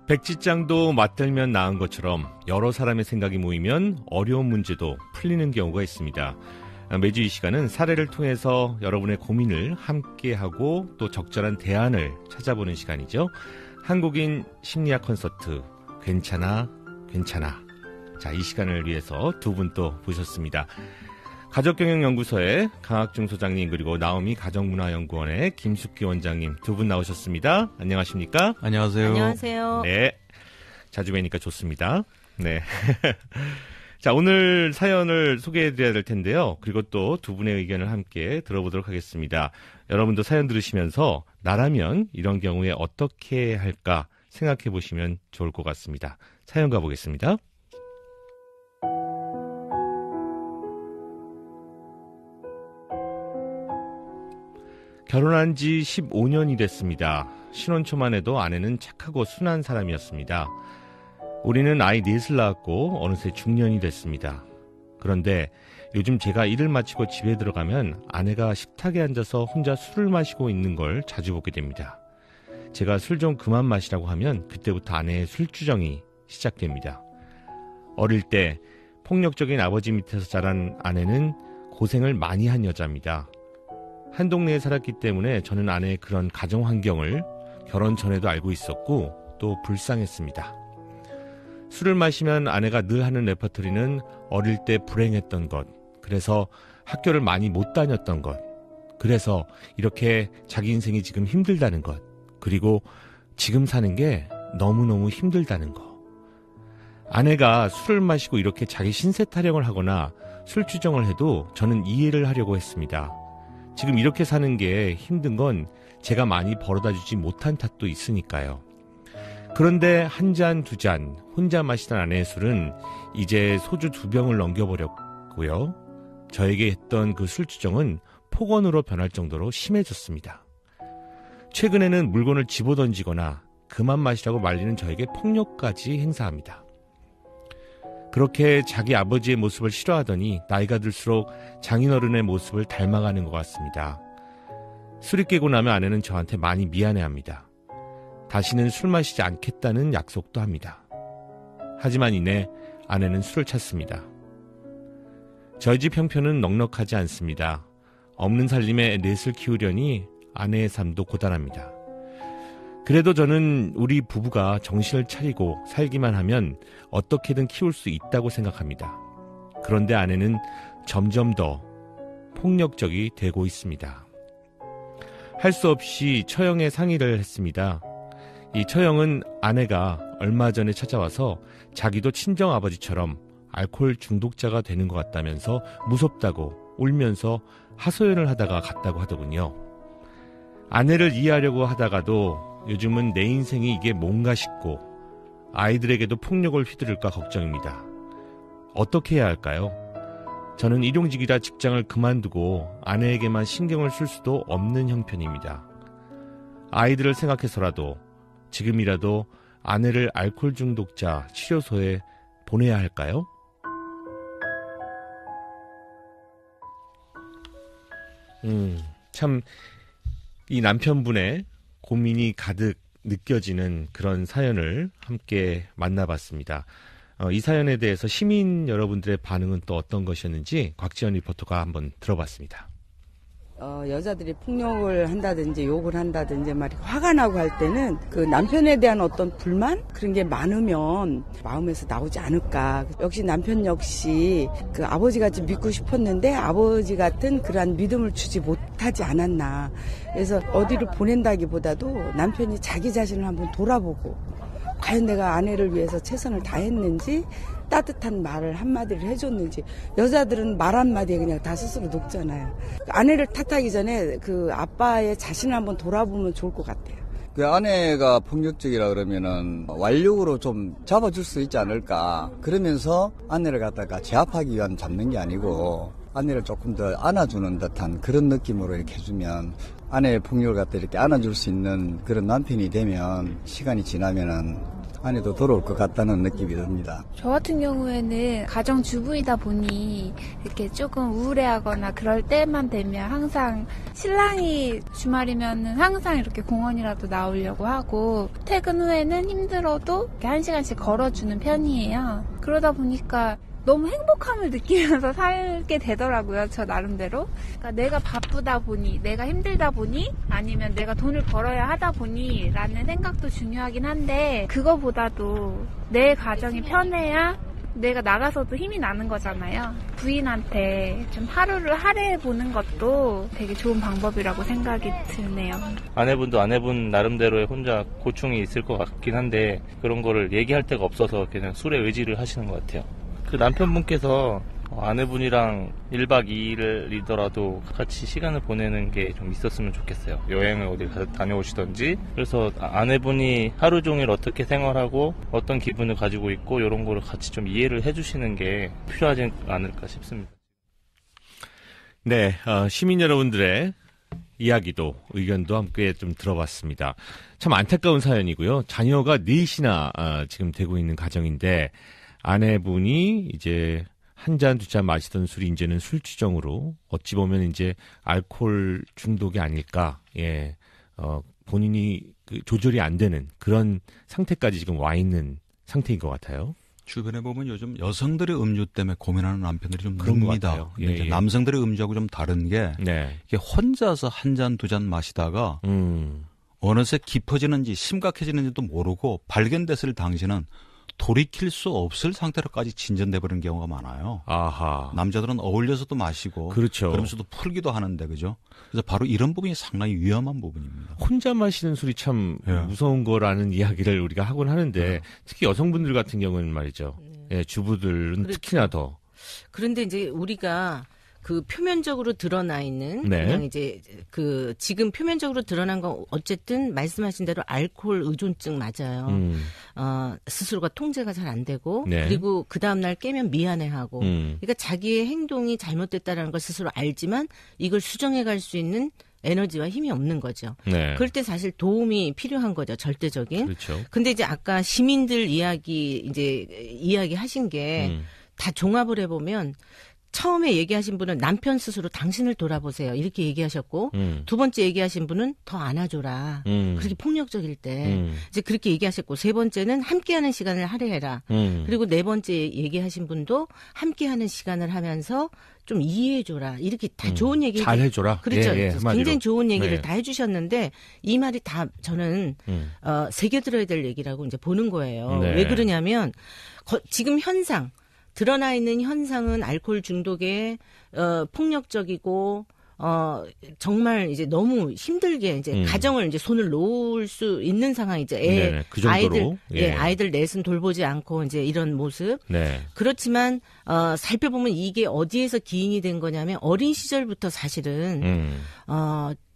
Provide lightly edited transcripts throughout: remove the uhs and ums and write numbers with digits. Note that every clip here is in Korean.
백지장도 맞들면 나은 것처럼 여러 사람의 생각이 모이면 어려운 문제도 풀리는 경우가 있습니다. 매주 이 시간은 사례를 통해서 여러분의 고민을 함께하고 또 적절한 대안을 찾아보는 시간이죠. 한국인 심리학 콘서트 괜찮아 괜찮아. 자, 이 시간을 위해서 두 분 또 모셨습니다. 가족경영연구소의 강학중 소장님, 그리고 나오미 가정문화연구원의 김숙기 원장님 두 분 나오셨습니다. 안녕하십니까? 안녕하세요. 안녕하세요. 네, 자주 뵈니까 좋습니다. 네. 자, 오늘 사연을 소개해드려야 될 텐데요. 그리고 또 두 분의 의견을 함께 들어보도록 하겠습니다. 여러분도 사연 들으시면서 나라면 이런 경우에 어떻게 할까 생각해 보시면 좋을 것 같습니다. 사연 가보겠습니다. 결혼한 지 15년이 됐습니다. 신혼 초만 해도 아내는 착하고 순한 사람이었습니다. 우리는 아이 넷을 낳았고 어느새 중년이 됐습니다. 그런데 요즘 제가 일을 마치고 집에 들어가면 아내가 식탁에 앉아서 혼자 술을 마시고 있는 걸 자주 보게 됩니다. 제가 술 좀 그만 마시라고 하면 그때부터 아내의 술주정이 시작됩니다. 어릴 때 폭력적인 아버지 밑에서 자란 아내는 고생을 많이 한 여자입니다. 한 동네에 살았기 때문에 저는 아내의 그런 가정 환경을 결혼 전에도 알고 있었고 또 불쌍했습니다. 술을 마시면 아내가 늘 하는 레퍼토리는 어릴 때 불행했던 것, 그래서 학교를 많이 못 다녔던 것, 그래서 이렇게 자기 인생이 지금 힘들다는 것, 그리고 지금 사는 게 너무너무 힘들다는 것. 아내가 술을 마시고 이렇게 자기 신세 타령을 하거나 술주정을 해도 저는 이해를 하려고 했습니다. 지금 이렇게 사는 게 힘든 건 제가 많이 벌어다 주지 못한 탓도 있으니까요. 그런데 한 잔, 두 잔 혼자 마시던 아내의 술은 이제 소주 2병을 넘겨버렸고요. 저에게 했던 그 술주정은 폭언으로 변할 정도로 심해졌습니다. 최근에는 물건을 집어던지거나 그만 마시라고 말리는 저에게 폭력까지 행사합니다. 그렇게 자기 아버지의 모습을 싫어하더니 나이가 들수록 장인어른의 모습을 닮아가는 것 같습니다. 술이 깨고 나면 아내는 저한테 많이 미안해합니다. 다시는 술 마시지 않겠다는 약속도 합니다. 하지만 이내 아내는 술을 찾습니다. 저희 집 형편은 넉넉하지 않습니다. 없는 살림에 넷을 키우려니 아내의 삶도 고단합니다. 그래도 저는 우리 부부가 정신을 차리고 살기만 하면 어떻게든 키울 수 있다고 생각합니다. 그런데 아내는 점점 더 폭력적이 되고 있습니다. 할 수 없이 처형에 상의를 했습니다. 이 처형은 아내가 얼마 전에 찾아와서 자기도 친정아버지처럼 알코올 중독자가 되는 것 같다면서 무섭다고 울면서 하소연을 하다가 갔다고 하더군요. 아내를 이해하려고 하다가도 요즘은 내 인생이 이게 뭔가 싶고 아이들에게도 폭력을 휘두를까 걱정입니다. 어떻게 해야 할까요? 저는 일용직이라 직장을 그만두고 아내에게만 신경을 쓸 수도 없는 형편입니다. 아이들을 생각해서라도 지금이라도 아내를 알코올 중독자 치료소에 보내야 할까요? 참 이 남편분의 고민이 가득 느껴지는 그런 사연을 함께 만나봤습니다. 이 사연에 대해서 시민 여러분들의 반응은 또 어떤 것이었는지 곽지연 리포터가 한번 들어봤습니다. 여자들이 폭력을 한다든지 욕을 한다든지 말이 화가 나고 할 때는 그 남편에 대한 어떤 불만 그런 게 많으면 마음에서 나오지 않을까. 역시 남편 역시 그 아버지같이 믿고 싶었는데 아버지 같은 그러한 믿음을 주지 못하지 않았나. 그래서 어디를 보낸다기보다도 남편이 자기 자신을 한번 돌아보고 과연 내가 아내를 위해서 최선을 다했는지 따뜻한 말을 한마디를 해줬는지. 여자들은 말 한마디에 그냥 다 스스로 녹잖아요. 아내를 탓하기 전에 그 아빠의 자신을 한번 돌아보면 좋을 것 같아요. 그 아내가 폭력적이라 그러면은 완력으로 좀 잡아줄 수 있지 않을까. 그러면서 아내를 갖다가 제압하기 위한 잡는 게 아니고 아내를 조금 더 안아주는 듯한 그런 느낌으로 이렇게 해주면 아내의 폭력을 갖다 이렇게 안아줄 수 있는 그런 남편이 되면 시간이 지나면은 아내도 돌아올 것 같다는 느낌이 듭니다. 저 같은 경우에는 가정주부이다 보니 이렇게 조금 우울해하거나 그럴 때만 되면 항상 신랑이 주말이면은 항상 이렇게 공원이라도 나오려고 하고 퇴근 후에는 힘들어도 이렇게 1시간씩 걸어주는 편이에요. 그러다 보니까 너무 행복함을 느끼면서 살게 되더라고요, 저 나름대로. 그러니까 내가 바쁘다 보니, 내가 힘들다 보니, 아니면 내가 돈을 벌어야 하다 보니 라는 생각도 중요하긴 한데, 그거보다도 내 가정이 편해야 내가 나가서도 힘이 나는 거잖아요. 부인한테 좀 하루를 할애해보는 것도 되게 좋은 방법이라고 생각이 드네요. 아내분도 아내분 나름대로의 혼자 고충이 있을 것 같긴 한데, 그런 거를 얘기할 데가 없어서 그냥 술에 의지를 하시는 것 같아요. 그 남편분께서 아내분이랑 1박 2일이더라도 같이 시간을 보내는 게 좀 있었으면 좋겠어요. 여행을 어디 다녀오시던지. 그래서 아내분이 하루 종일 어떻게 생활하고 어떤 기분을 가지고 있고 이런 거를 같이 좀 이해를 해주시는 게 필요하지 않을까 싶습니다. 네, 시민 여러분들의 이야기도 의견도 함께 좀 들어봤습니다. 참 안타까운 사연이고요. 자녀가 넷이나 지금 되고 있는 가정인데 아내분이 이제 한 잔, 두 잔 마시던 술이 이제는 술주정으로 어찌 보면 이제 알코올 중독이 아닐까. 예, 본인이 조절이 안 되는 그런 상태까지 지금 와 있는 상태인 것 같아요. 주변에 보면 요즘 여성들의 음주 때문에 고민하는 남편들이 좀 그런 것 늡니다. 같아요. 예, 예. 남성들의 음주하고 좀 다른 게 네. 이게 혼자서 한 잔, 두 잔 마시다가 어느새 깊어지는지 심각해지는지도 모르고 발견됐을 당시는 돌이킬 수 없을 상태로까지 진전돼 버리는 경우가 많아요. 아하. 남자들은 어울려서도 마시고 그렇죠. 그러면서도 풀기도 하는데 그죠? 그래서 바로 이런 부분이 상당히 위험한 부분입니다. 혼자 마시는 술이 참 무서운 거라는 이야기를 우리가 하곤 하는데 특히 여성분들 같은 경우는 말이죠. 예, 주부들은 그렇죠. 특히나 더. 그런데 이제 우리가 그 표면적으로 드러나 있는 네. 그냥 이제 그 지금 표면적으로 드러난 건 어쨌든 말씀하신 대로 알코올 의존증 맞아요. 스스로가 통제가 잘 안 되고 네. 그리고 그 다음 날 깨면 미안해하고 그러니까 자기의 행동이 잘못됐다라는 걸 스스로 알지만 이걸 수정해 갈 수 있는 에너지와 힘이 없는 거죠. 네. 그럴 때 사실 도움이 필요한 거죠. 절대적인. 그렇죠. 근데 이제 아까 시민들 이야기 하신 게 다 종합을 해보면 처음에 얘기하신 분은 남편 스스로 당신을 돌아보세요. 이렇게 얘기하셨고 두 번째 얘기하신 분은 더 안아줘라. 그렇게 폭력적일 때 이제 그렇게 얘기하셨고 세 번째는 함께하는 시간을 할애해라. 그리고 네 번째 얘기하신 분도 함께하는 시간을 하면서 좀 이해해줘라. 이렇게 다 좋은 얘기 잘해줘라. 그렇죠. 예, 굉장히 좋은 얘기를 네. 다 해주셨는데 이 말이 다 저는 새겨들어야 될 얘기라고 이제 보는 거예요. 네. 왜 그러냐면 지금 현상 드러나 있는 현상은 알코올 중독에 폭력적이고 정말 이제 너무 힘들게 이제 가정을 이제 손을 놓을 수 있는 상황 이제 그 정도로 아이들 넷은 돌보지 않고 이제 이런 모습. 네. 그렇지만 살펴보면 이게 어디에서 기인이 된 거냐면 어린 시절부터 사실은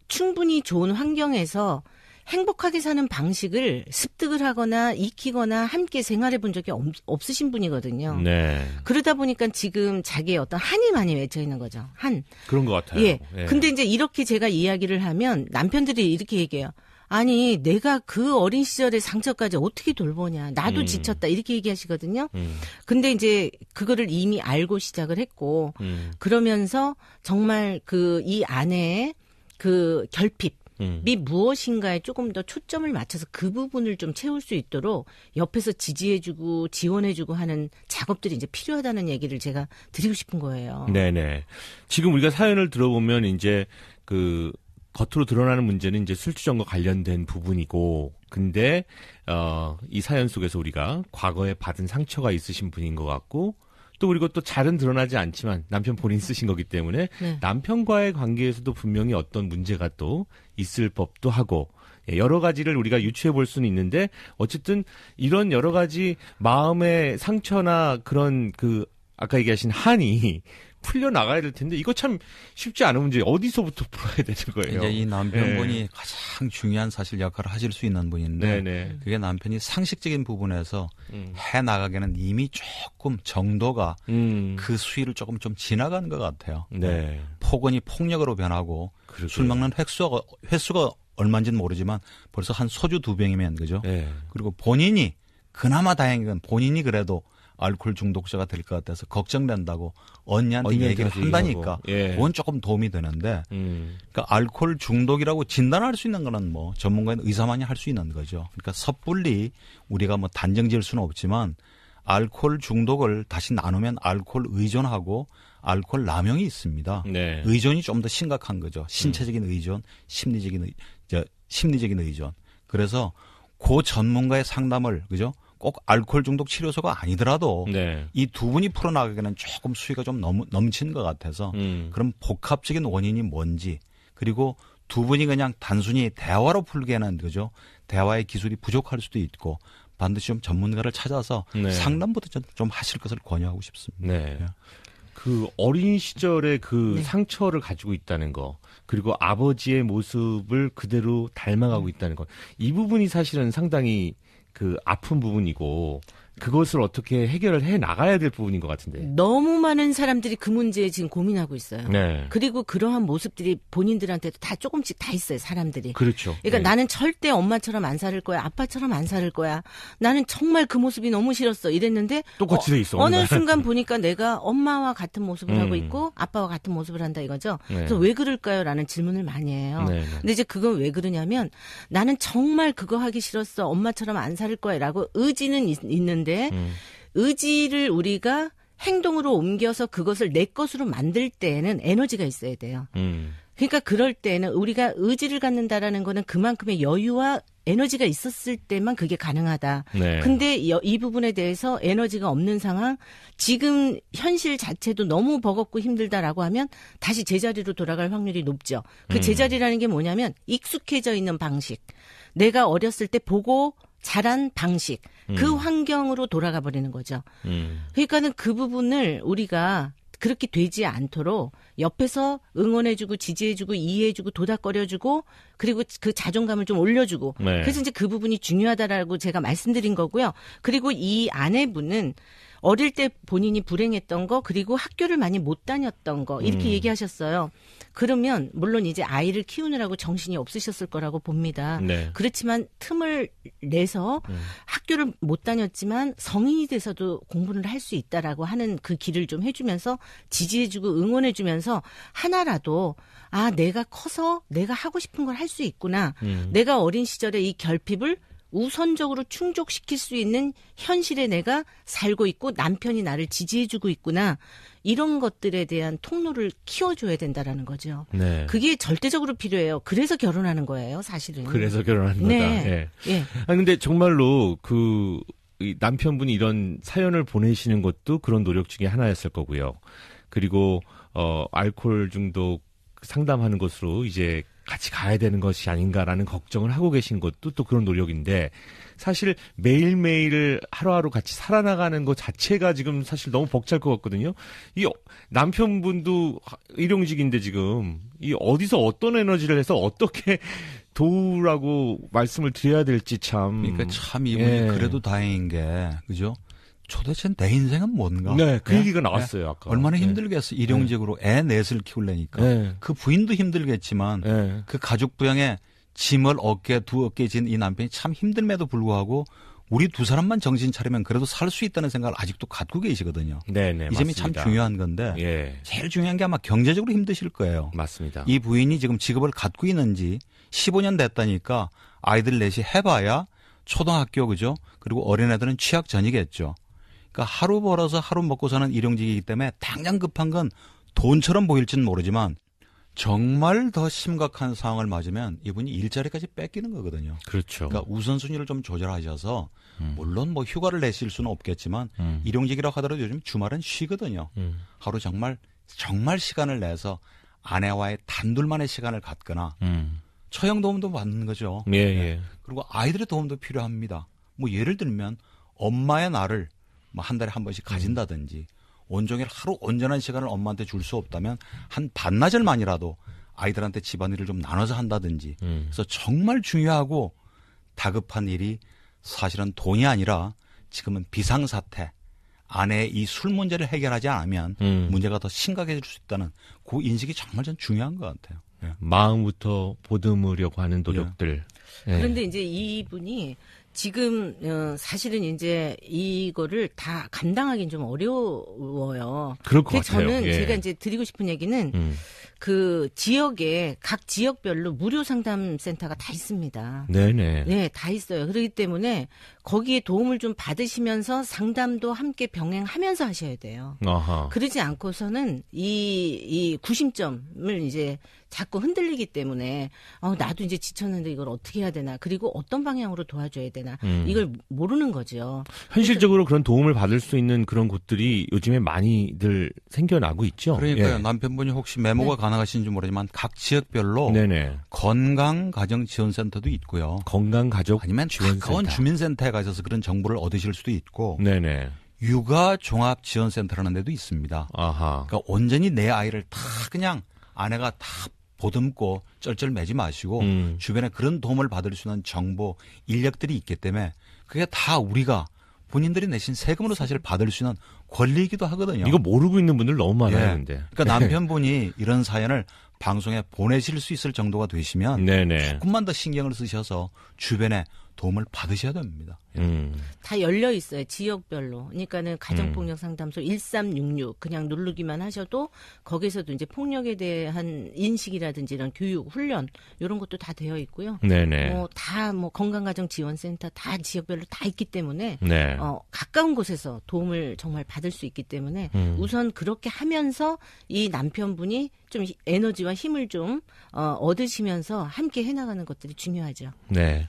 충분히 좋은 환경에서 행복하게 사는 방식을 습득을 하거나 익히거나 함께 생활해 본 적이 없으신 분이거든요. 네. 그러다 보니까 지금 자기의 어떤 한이 많이 맺혀 있는 거죠. 한. 그런 것 같아요. 예. 근데 이제 이렇게 제가 이야기를 하면 남편들이 이렇게 얘기해요. 아니, 내가 그 어린 시절의 상처까지 어떻게 돌보냐. 나도 지쳤다. 이렇게 얘기하시거든요. 근데 이제 그거를 이미 알고 시작을 했고, 그러면서 정말 이 안에 그 결핍, 이 무엇인가에 조금 더 초점을 맞춰서 그 부분을 좀 채울 수 있도록 옆에서 지지해주고 지원해주고 하는 작업들이 이제 필요하다는 얘기를 제가 드리고 싶은 거예요. 네네. 지금 우리가 사연을 들어보면 이제 그 겉으로 드러나는 문제는 이제 술주정과 관련된 부분이고, 근데 이 사연 속에서 우리가 과거에 받은 상처가 있으신 분인 것 같고. 또 그리고 또 잘은 드러나지 않지만 남편 본인 쓰신 거기 때문에 네. 남편과의 관계에서도 분명히 어떤 문제가 또 있을 법도 하고 여러 가지를 우리가 유추해 볼 수는 있는데 어쨌든 이런 여러 가지 마음의 상처나 그런 아까 얘기하신 한이 풀려나가야 될 텐데 이거 참 쉽지 않은 문제 어디서부터 풀어야 되는 거예요. 이제 이 남편분이 가장 중요한 사실 역할을 하실 수 있는 분인데 그게 남편이 상식적인 부분에서 해나가기에는 이미 조금 정도가 그 수위를 조금 좀 지나간 것 같아요. 네. 폭언이 폭력으로 변하고 그러게요. 술 먹는 횟수가 얼마인지는 모르지만 벌써 한 소주 2병이면 그죠? 네. 그리고 본인이 그나마 다행인 건 본인이 그래도 알코올 중독자가 될 것 같아서 걱정된다고 언니한테 얘기를 한다니까 예. 그건 조금 도움이 되는데 그러니까 알코올 중독이라고 진단할 수 있는 거는 뭐 전문가인 의사만이 할 수 있는 거죠. 그러니까 섣불리 우리가 뭐 단정 지을 수는 없지만 알코올 중독을 다시 나누면 알코올 의존하고 알코올 남용이 있습니다. 네. 의존이 좀 더 심각한 거죠. 신체적인 의존, 심리적인 의존. 그래서 그 전문가의 상담을 그죠? 꼭 알코올 중독 치료소가 아니더라도 네. 이 두 분이 풀어나가기에는 조금 수위가 좀 넘치는 것 같아서 그럼 복합적인 원인이 뭔지 그리고 두 분이 그냥 단순히 대화로 풀기에는 그죠? 대화의 기술이 부족할 수도 있고 반드시 좀 전문가를 찾아서 네. 상담부터 좀 하실 것을 권유하고 싶습니다. 네. 그 어린 시절의 그 네. 상처를 가지고 있다는 거 그리고 아버지의 모습을 그대로 닮아가고 있다는 거 이 부분이 사실은 상당히 그 아픈 부분이고 그것을 어떻게 해결을 해 나가야 될 부분인 것 같은데. 너무 많은 사람들이 그 문제에 지금 고민하고 있어요. 네. 그리고 그러한 모습들이 본인들한테도 다 조금씩 다 있어요, 사람들이. 그렇죠. 그러니까 네. 나는 절대 엄마처럼 안 살 거야, 아빠처럼 안 살 거야. 나는 정말 그 모습이 너무 싫었어. 이랬는데 똑같이 돼 있어. 어느 순간 보니까 내가 엄마와 같은 모습을 하고 있고 아빠와 같은 모습을 한다 이거죠. 네. 그래서 왜 그럴까요?라는 질문을 많이 해요. 네. 근데 이제 그건 왜 그러냐면 나는 정말 그거 하기 싫었어. 엄마처럼 안 살 거야라고 의지는 있는데 의지를 우리가 행동으로 옮겨서 그것을 내 것으로 만들 때에는 에너지가 있어야 돼요. 그러니까 그럴 때는 우리가 의지를 갖는다라는 거는 그만큼의 여유와 에너지가 있었을 때만 그게 가능하다. 네. 근데 이 부분에 대해서 에너지가 없는 상황, 지금 현실 자체도 너무 버겁고 힘들다라고 하면 다시 제자리로 돌아갈 확률이 높죠. 그 제자리라는 게 뭐냐면 익숙해져 있는 방식. 내가 어렸을 때 보고 자란 방식, 그 환경으로 돌아가 버리는 거죠. 그러니까는 그 부분을 우리가 그렇게 되지 않도록 옆에서 응원해주고 지지해주고 이해해주고 도닥거려주고 그리고 그 자존감을 좀 올려주고 네. 그래서 이제 그 부분이 중요하다라고 제가 말씀드린 거고요. 그리고 이 아내분은 어릴 때 본인이 불행했던 거 그리고 학교를 많이 못 다녔던 거 이렇게 얘기하셨어요. 그러면 물론 이제 아이를 키우느라고 정신이 없으셨을 거라고 봅니다. 네. 그렇지만 틈을 내서 학교를 못 다녔지만 성인이 돼서도 공부를 할 수 있다라고 하는 그 길을 좀 해주면서 지지해주고 응원해주면서 하나라도 아 내가 커서 내가 하고 싶은 걸 할 수 있구나. 내가 어린 시절에 이 결핍을 우선적으로 충족시킬 수 있는 현실에 내가 살고 있고 남편이 나를 지지해주고 있구나. 이런 것들에 대한 통로를 키워줘야 된다라는 거죠. 네. 그게 절대적으로 필요해요. 그래서 결혼하는 거예요, 사실은. 그래서 결혼하는 네. 거다. 예. 예. 아 근데 정말로 그 남편분이 이런 사연을 보내시는 것도 그런 노력 중에 하나였을 거고요. 그리고 알코올 중독 상담하는 것으로 이제 같이 가야 되는 것이 아닌가라는 걱정을 하고 계신 것도 또 그런 노력인데 사실 매일매일 하루하루 같이 살아나가는 것 자체가 지금 사실 너무 벅찰 것 같거든요. 이 남편분도 일용직인데 지금 이 어디서 어떤 에너지를 해서 어떻게 도우라고 말씀을 드려야 될지 참. 그러니까 참 이분이 예. 그래도 다행인 게 그죠? 도대체 내 인생은 뭔가? 네, 그 얘기가 나왔어요, 아까. 얼마나 힘들겠어. 일용직으로 애 넷을 키우려니까. 네. 그 부인도 힘들겠지만 네. 그 가족 부양에 짐을 두 어깨 진 이 남편이 참 힘듦에도 불구하고 우리 두 사람만 정신 차리면 그래도 살 수 있다는 생각을 아직도 갖고 계시거든요. 네네, 이 점이 참 중요한 건데 예. 제일 중요한 게 아마 경제적으로 힘드실 거예요. 맞습니다. 이 부인이 지금 직업을 갖고 있는지 15년 됐다니까 아이들 넷이 해봐야 초등학교 그죠? 그리고 어린애들은 취학 전이겠죠. 그러니까 하루 벌어서 하루 먹고 사는 일용직이기 때문에 당장 급한 건 돈처럼 보일지는 모르지만 정말 더 심각한 상황을 맞으면 이분이 일자리까지 뺏기는 거거든요. 그렇죠. 그러니까 우선순위를 좀 조절하셔서 물론 뭐 휴가를 내실 수는 없겠지만 일용직이라고 하더라도 요즘 주말은 쉬거든요. 하루 정말 시간을 내서 아내와의 단둘만의 시간을 갖거나 처형 도움도 받는 거죠. 예, 예. 그리고 아이들의 도움도 필요합니다. 뭐 예를 들면 엄마의 날을 뭐 한 달에 한 번씩 가진다든지 온종일 하루 온전한 시간을 엄마한테 줄 수 없다면 한 반나절만이라도 아이들한테 집안일을 좀 나눠서 한다든지 그래서 정말 중요하고 다급한 일이 사실은 돈이 아니라 지금은 비상사태 아내의 이 술 문제를 해결하지 않으면 문제가 더 심각해질 수 있다는 그 인식이 정말 전 중요한 것 같아요. 예. 마음부터 보듬으려고 하는 노력들. 예. 그런데 이제 이분이 지금 사실은 이제 이거를 다 감당하기는 좀 어려워요. 그럴 것 같아요. 저는 예. 제가 이제 드리고 싶은 얘기는 그 지역에 각 지역별로 무료 상담 센터가 다 있습니다. 네네. 네, 다 있어요. 그렇기 때문에 거기에 도움을 좀 받으시면서 상담도 함께 병행하면서 하셔야 돼요. 아하. 그러지 않고서는 이 구심점을 이제 자꾸 흔들리기 때문에 나도 이제 지쳤는데 이걸 어떻게 해야 되나, 그리고 어떤 방향으로 도와줘야 되나, 이걸 모르는 거죠. 현실적으로 그런 도움을 받을 수 있는 그런 곳들이 요즘에 많이들 생겨나고 있죠. 그러니까요. 예. 남편분이 혹시 메모가 네. 가능하신지 모르지만 각 지역별로 네네. 건강가정지원센터도 있고요. 건강가족 아니면 지원센터. 가까운 주민센터에 가셔서 그런 정보를 얻으실 수도 있고 네네. 육아종합지원센터라는 데도 있습니다. 아하. 그러니까 온전히 내 아이를 다 그냥 아내가 다 보듬고 쩔쩔 매지 마시고 주변에 그런 도움을 받을 수 있는 정보, 인력들이 있기 때문에 그게 다 우리가 본인들이 내신 세금으로 사실 받을 수 있는 권리이기도 하거든요. 이거 모르고 있는 분들 너무 많아요. 예. 근데. 그러니까 남편분이 이런 사연을 방송에 보내실 수 있을 정도가 되시면 네네. 조금만 더 신경을 쓰셔서 주변에 도움을 받으셔야 됩니다. 다 열려 있어요. 지역별로. 그러니까는 가정폭력 상담소 1366 그냥 누르기만 하셔도 거기서도 이제 폭력에 대한 인식이라든지 이런 교육, 훈련 이런 것도 다 되어 있고요. 네네. 다 건강가정지원센터 다 지역별로 다 있기 때문에 네. 가까운 곳에서 도움을 정말 받을 수 있기 때문에 우선 그렇게 하면서 이 남편분이 좀 에너지와 힘을 좀 얻으시면서 함께 해나가는 것들이 중요하죠. 네.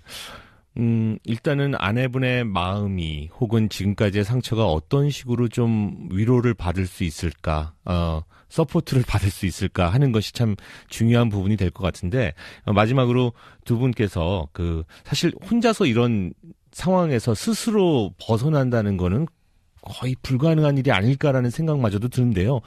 일단은 아내분의 마음이 혹은 지금까지의 상처가 어떤 식으로 좀 위로를 받을 수 있을까, 서포트를 받을 수 있을까 하는 것이 참 중요한 부분이 될 것 같은데, 마지막으로 두 분께서 사실 혼자서 이런 상황에서 스스로 벗어난다는 거는 거의 불가능한 일이 아닐까라는 생각마저도 드는데요.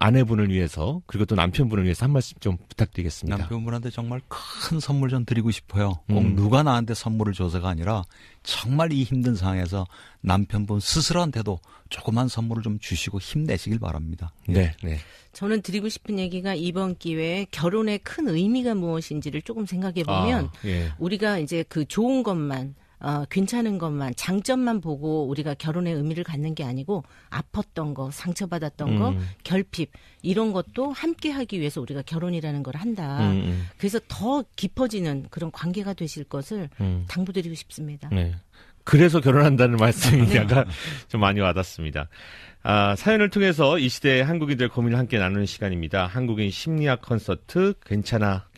아내분을 위해서 그리고 또 남편분을 위해서 한 말씀 좀 부탁드리겠습니다. 남편분한테 정말 큰 선물 좀 드리고 싶어요. 꼭 누가 나한테 선물을 줘서가 아니라 정말 이 힘든 상황에서 남편분 스스로한테도 조그만 선물을 좀 주시고 힘내시길 바랍니다. 네, 네. 저는 드리고 싶은 얘기가 이번 기회에 결혼의 큰 의미가 무엇인지를 조금 생각해 보면 예. 우리가 이제 그 좋은 것만 괜찮은 것만, 장점만 보고 우리가 결혼의 의미를 갖는 게 아니고 아팠던 거, 상처받았던 거, 결핍 이런 것도 함께 하기 위해서 우리가 결혼이라는 걸 한다. 그래서 더 깊어지는 그런 관계가 되실 것을 당부드리고 싶습니다. 네. 그래서 결혼한다는 말씀이 약간 좀 많이 와닿습니다. 사연을 통해서 이 시대의 한국인들 고민을 함께 나누는 시간입니다. 한국인 심리학 콘서트 괜찮아.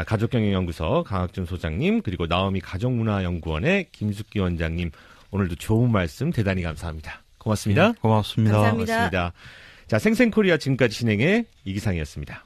가족경영연구소 강학준 소장님, 그리고 나오미 가족문화연구원의 김숙기 원장님, 오늘도 좋은 말씀 대단히 감사합니다. 고맙습니다. 네, 고맙습니다. 감사합니다. 고맙습니다. 자, 생생코리아 지금까지 진행의 이기상이었습니다.